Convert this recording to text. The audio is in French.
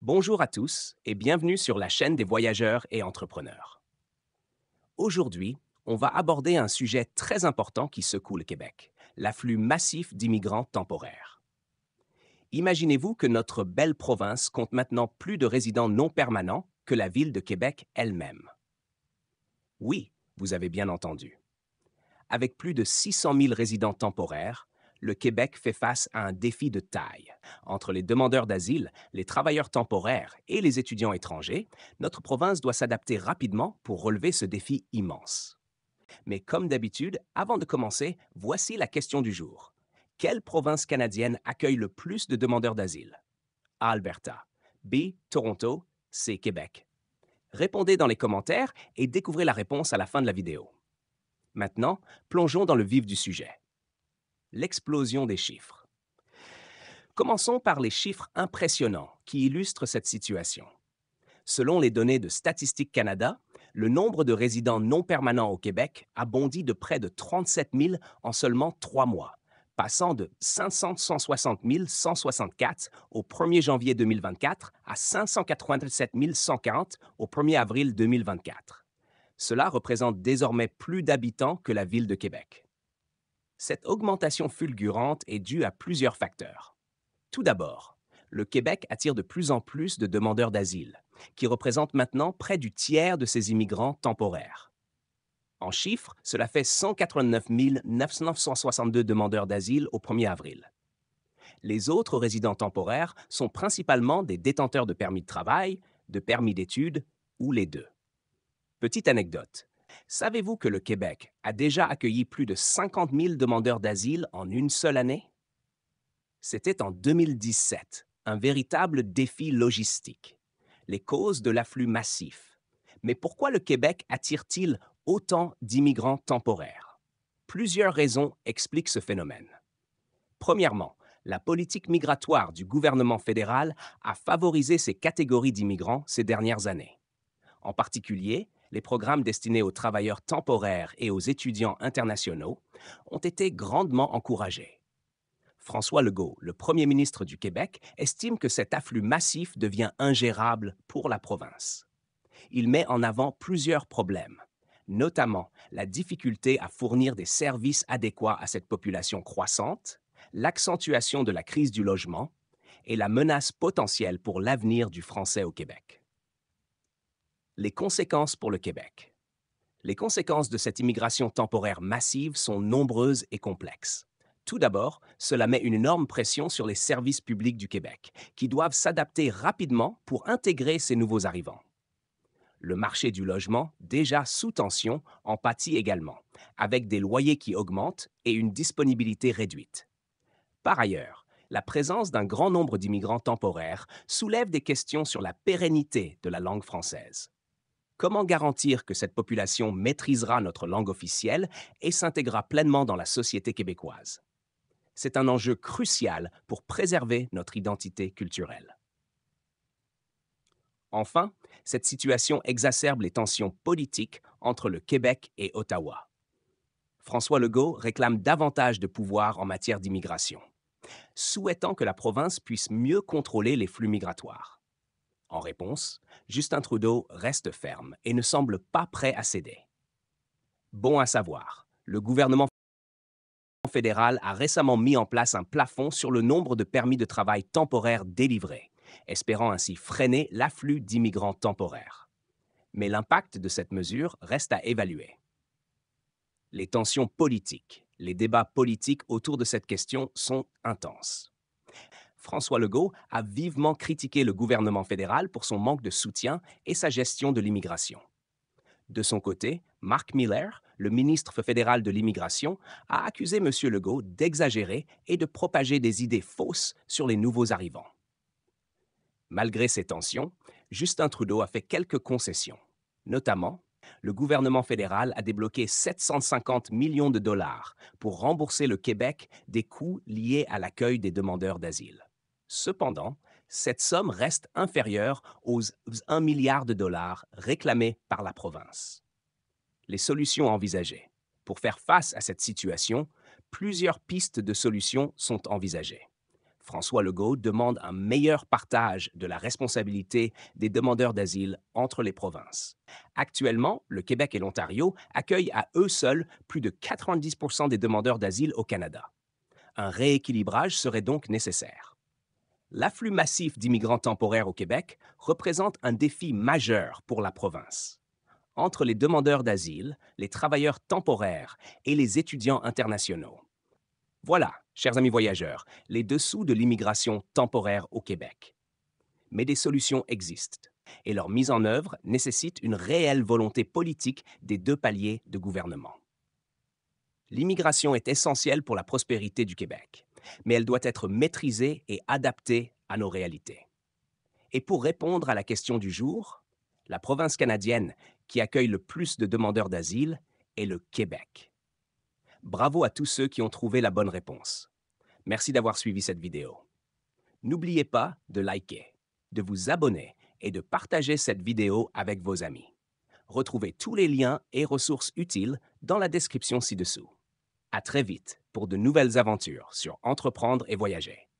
Bonjour à tous et bienvenue sur la chaîne des voyageurs et entrepreneurs. Aujourd'hui, on va aborder un sujet très important qui secoue le Québec, l'afflux massif d'immigrants temporaires. Imaginez-vous que notre belle province compte maintenant plus de résidents non permanents que la ville de Québec elle-même. Oui, vous avez bien entendu. Avec plus de 600 000 résidents temporaires, le Québec fait face à un défi de taille. Entre les demandeurs d'asile, les travailleurs temporaires et les étudiants étrangers, notre province doit s'adapter rapidement pour relever ce défi immense. Mais comme d'habitude, avant de commencer, voici la question du jour. Quelle province canadienne accueille le plus de demandeurs d'asile? A. Alberta. B. Toronto. C. Québec. Répondez dans les commentaires et découvrez la réponse à la fin de la vidéo. Maintenant, plongeons dans le vif du sujet. L'explosion des chiffres. Commençons par les chiffres impressionnants qui illustrent cette situation. Selon les données de Statistique Canada, le nombre de résidents non permanents au Québec a bondi de près de 37 000 en seulement 3 mois, passant de 560 164 au 1er janvier 2024 à 587 140 au 1er avril 2024. Cela représente désormais plus d'habitants que la ville de Québec. Cette augmentation fulgurante est due à plusieurs facteurs. Tout d'abord, le Québec attire de plus en plus de demandeurs d'asile, qui représentent maintenant près du tiers de ces immigrants temporaires. En chiffres, cela fait 189 962 demandeurs d'asile au 1er avril. Les autres résidents temporaires sont principalement des détenteurs de permis de travail, de permis d'études ou les deux. Petite anecdote. Savez-vous que le Québec a déjà accueilli plus de 50 000 demandeurs d'asile en une seule année? C'était en 2017, un véritable défi logistique. Les causes de l'afflux massif. Mais pourquoi le Québec attire-t-il autant d'immigrants temporaires? Plusieurs raisons expliquent ce phénomène. Premièrement, la politique migratoire du gouvernement fédéral a favorisé ces catégories d'immigrants ces dernières années. En particulier, les programmes destinés aux travailleurs temporaires et aux étudiants internationaux ont été grandement encouragés. François Legault, le premier ministre du Québec, estime que cet afflux massif devient ingérable pour la province. Il met en avant plusieurs problèmes, notamment la difficulté à fournir des services adéquats à cette population croissante, l'accentuation de la crise du logement et la menace potentielle pour l'avenir du français au Québec. Les conséquences pour le Québec. Les conséquences de cette immigration temporaire massive sont nombreuses et complexes. Tout d'abord, cela met une énorme pression sur les services publics du Québec, qui doivent s'adapter rapidement pour intégrer ces nouveaux arrivants. Le marché du logement, déjà sous tension, en pâtit également, avec des loyers qui augmentent et une disponibilité réduite. Par ailleurs, la présence d'un grand nombre d'immigrants temporaires soulève des questions sur la pérennité de la langue française. Comment garantir que cette population maîtrisera notre langue officielle et s'intégrera pleinement dans la société québécoise? C'est un enjeu crucial pour préserver notre identité culturelle. Enfin, cette situation exacerbe les tensions politiques entre le Québec et Ottawa. François Legault réclame davantage de pouvoir en matière d'immigration, souhaitant que la province puisse mieux contrôler les flux migratoires. En réponse, Justin Trudeau reste ferme et ne semble pas prêt à céder. Bon à savoir, le gouvernement fédéral a récemment mis en place un plafond sur le nombre de permis de travail temporaires délivrés, espérant ainsi freiner l'afflux d'immigrants temporaires. Mais l'impact de cette mesure reste à évaluer. Les tensions politiques, les débats politiques autour de cette question sont intenses. François Legault a vivement critiqué le gouvernement fédéral pour son manque de soutien et sa gestion de l'immigration. De son côté, Mark Miller, le ministre fédéral de l'Immigration, a accusé M. Legault d'exagérer et de propager des idées fausses sur les nouveaux arrivants. Malgré ces tensions, Justin Trudeau a fait quelques concessions. Notamment, le gouvernement fédéral a débloqué 750 millions de dollars pour rembourser le Québec des coûts liés à l'accueil des demandeurs d'asile. Cependant, cette somme reste inférieure aux 1 milliard de dollars réclamés par la province. Les solutions envisagées. Pour faire face à cette situation, plusieurs pistes de solutions sont envisagées. François Legault demande un meilleur partage de la responsabilité des demandeurs d'asile entre les provinces. Actuellement, le Québec et l'Ontario accueillent à eux seuls plus de 90 des demandeurs d'asile au Canada. Un rééquilibrage serait donc nécessaire. L'afflux massif d'immigrants temporaires au Québec représente un défi majeur pour la province. Entre les demandeurs d'asile, les travailleurs temporaires et les étudiants internationaux. Voilà, chers amis voyageurs, les dessous de l'immigration temporaire au Québec. Mais des solutions existent et leur mise en œuvre nécessite une réelle volonté politique des deux paliers de gouvernement. L'immigration est essentielle pour la prospérité du Québec, mais elle doit être maîtrisée et adaptée à nos réalités. Et pour répondre à la question du jour, la province canadienne qui accueille le plus de demandeurs d'asile est le Québec. Bravo à tous ceux qui ont trouvé la bonne réponse. Merci d'avoir suivi cette vidéo. N'oubliez pas de liker, de vous abonner et de partager cette vidéo avec vos amis. Retrouvez tous les liens et ressources utiles dans la description ci-dessous. À très vite pour de nouvelles aventures sur Entreprendre et Voyager.